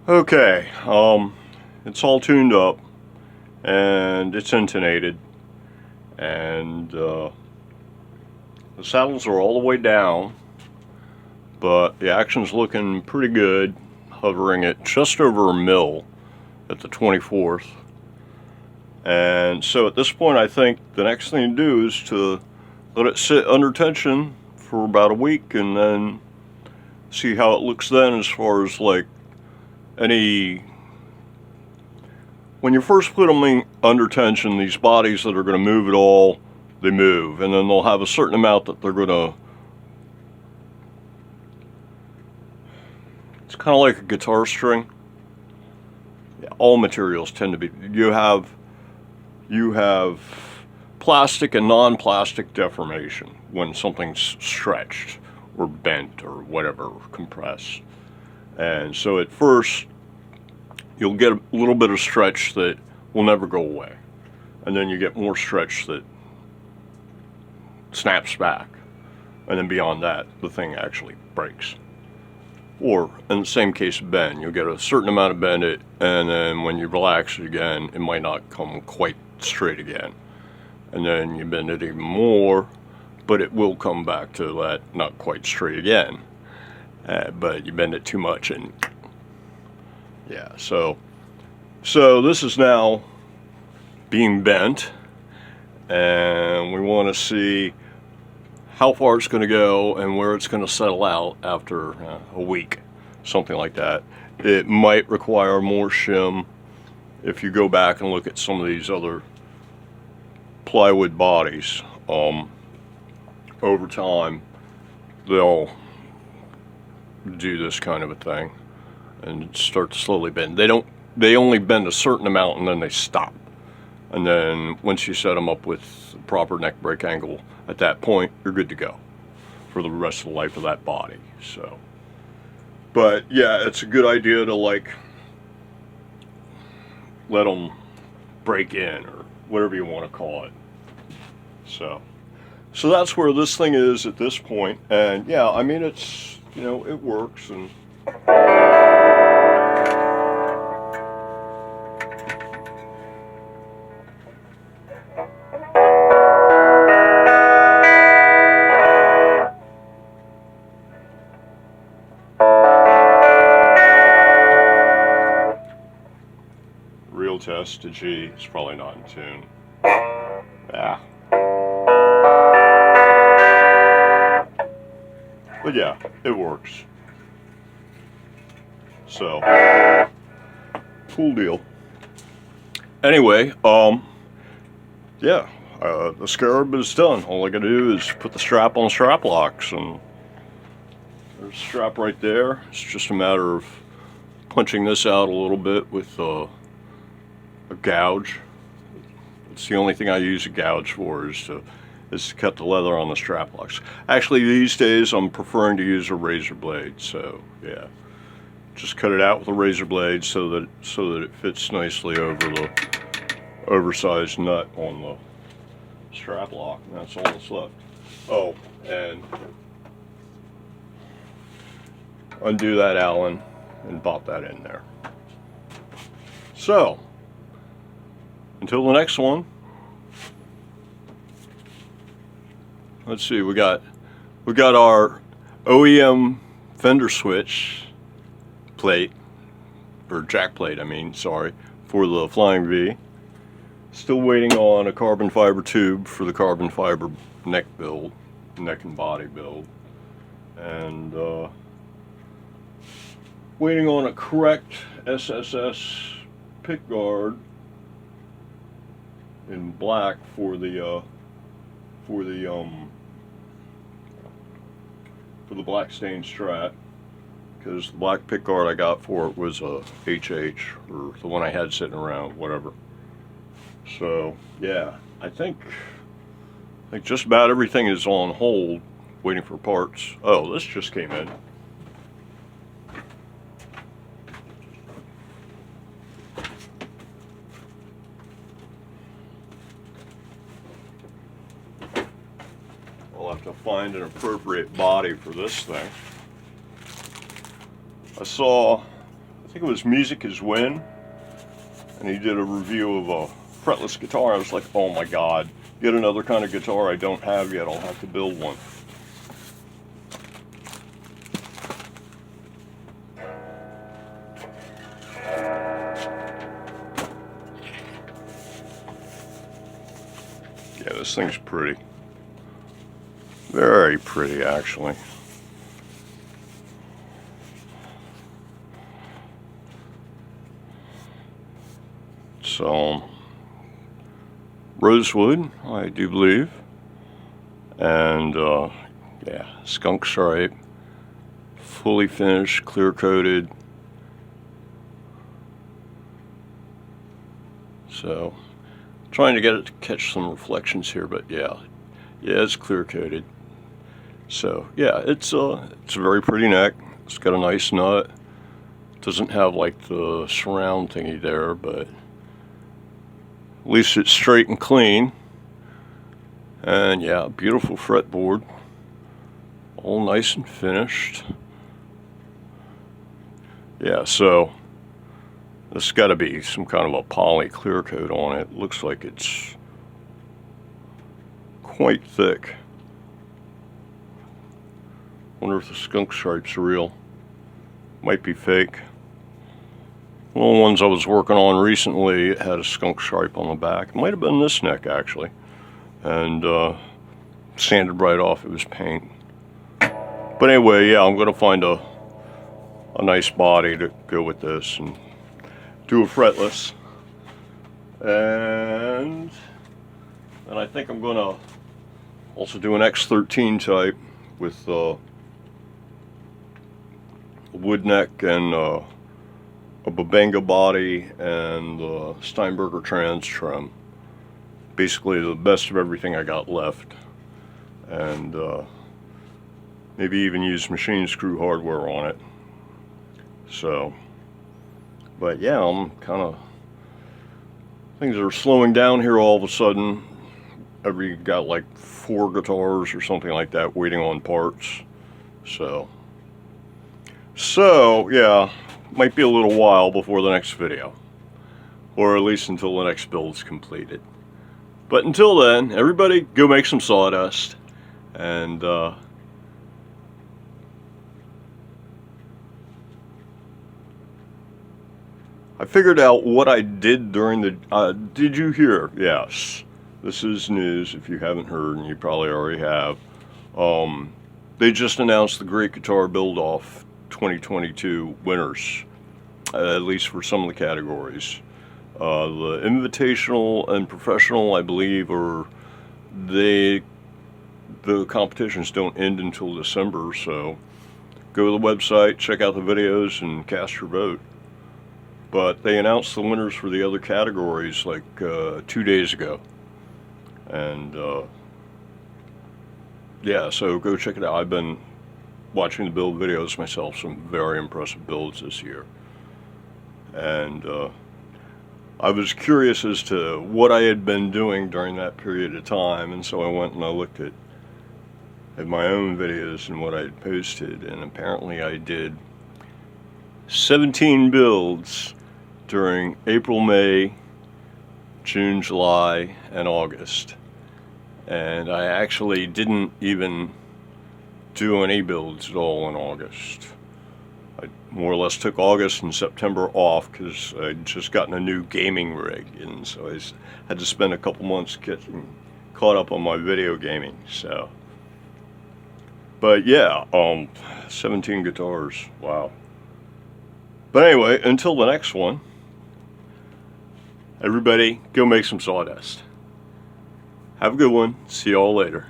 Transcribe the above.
Okay, it's all tuned up and it's intonated, and the saddles are all the way down, but the action's looking pretty good, hovering at just over a mil at the 24th. And so at this point, I think the next thing to do is to let it sit under tension for about a week and then see how it looks then, as far as like any, when you first put them under tension, these bodies that are going to move at all, they move, and then they'll have a certain amount that they're going to, it's kind of like a guitar string. Yeah, all materials tend to be, you have plastic and non-plastic deformation when something's stretched or bent or whatever, compressed. And so at first, you'll get a little bit of stretch that will never go away. And then you get more stretch that snaps back. And then beyond that, the thing actually breaks. Or, in the same case of bend, you'll get a certain amount of bend it, and then when you relax it again, it might not come quite straight again. And then you bend it even more, but it will come back to that not quite straight again. But you bend it too much and yeah, so this is now being bent, and we want to see how far it's going to go and where it's going to settle out after a week, something like that. It might require more shim. If you go back and look at some of these other plywood bodies, over time they'll do this kind of a thing and start to slowly bend. They only bend a certain amount and then they stop. And then once you set them up with the proper neck break angle, at that point you're good to go for the rest of the life of that body. So, but yeah, it's a good idea to like let them break in, or whatever you want to call it. So that's where this thing is at this point. And yeah, I mean, it's, you know, it works. And real test to G, it's probably not in tune. Yeah. But yeah, it works. So, cool deal. Anyway, yeah, the Scarab is done. All I gotta do is put the strap on the strap locks, and there's a strap right there. It's just a matter of punching this out a little bit with a gouge. It's the only thing I use a gouge for, is to cut the leather on the strap locks. Actually, these days I'm preferring to use a razor blade. So yeah, just cut it out with a razor blade so that it fits nicely over the oversized nut on the strap lock, and that's all that's left. Oh, and undo that Allen and pop that in there. So until the next one, let's see, we got our OEM fender switch plate, or jack plate, I mean, sorry, for the Flying V. Still waiting on a carbon fiber tube for the carbon fiber neck build, neck and body build. And waiting on a correct SSS pick guard in black for the black stain Strat, because the black pick guard I got for it was a HH, or the one I had sitting around, whatever. So yeah, I think just about everything is on hold, waiting for parts. Oh, this just came in. I'll have to find an appropriate body for this thing. I saw think it was Music is Win, and he did a review of a fretless guitar. I was like, oh my god, yet another kind of guitar I don't have yet. I'll have to build one. Yeah, this thing's pretty. Very pretty, actually. So, rosewood, I do believe. And, yeah, skunk stripe. Fully finished, clear coated. So, trying to get it to catch some reflections here, but yeah, it's clear coated. So yeah, it's a very pretty neck. It's got a nice nut. Doesn't have like the surround thingy there, but at least it's straight and clean. And yeah, beautiful fretboard, all nice and finished. Yeah, so this has got to be some kind of a poly clear coat on it. Looks like it's quite thick. Wonder if the skunk stripe's real. Might be fake. One of the ones I was working on recently, it had a skunk stripe on the back. It might have been this neck actually. And sanded right off, it was paint. But anyway, yeah, I'm gonna find a nice body to go with this and do a fretless. And I think I'm gonna also do an X13 type with wood neck and a Babenga body and Steinberger trans trim. Basically the best of everything I got left, and maybe even use machine screw hardware on it. So, but yeah, I'm kind of, things are slowing down here all of a sudden. Got like 4 guitars or something like that waiting on parts. So yeah, might be a little while before the next video, or at least until the next build's completed. But until then, everybody go make some sawdust, and I figured out what I did during the, did you hear? Yes, this is news if you haven't heard, and you probably already have. They just announced the Great Guitar Build-Off 2022 winners, at least for some of the categories. The Invitational and Professional, I believe, the competitions don't end until December, so go to the website, check out the videos, and cast your vote. But they announced the winners for the other categories like 2 days ago. And yeah, so go check it out. I've been watching the build videos myself, some very impressive builds this year. And I was curious as to what I had been doing during that period of time, and so I went and I looked at my own videos and what I had posted, and apparently I did 17 builds during April, May, June, July, and August. And I actually didn't even do any builds at all in August. I more or less took August and September off because I'd just gotten a new gaming rig, and so I had to spend a couple months getting caught up on my video gaming. So, but yeah, 17 guitars, wow. But anyway, until the next one, everybody go make some sawdust. Have a good one. See y'all later.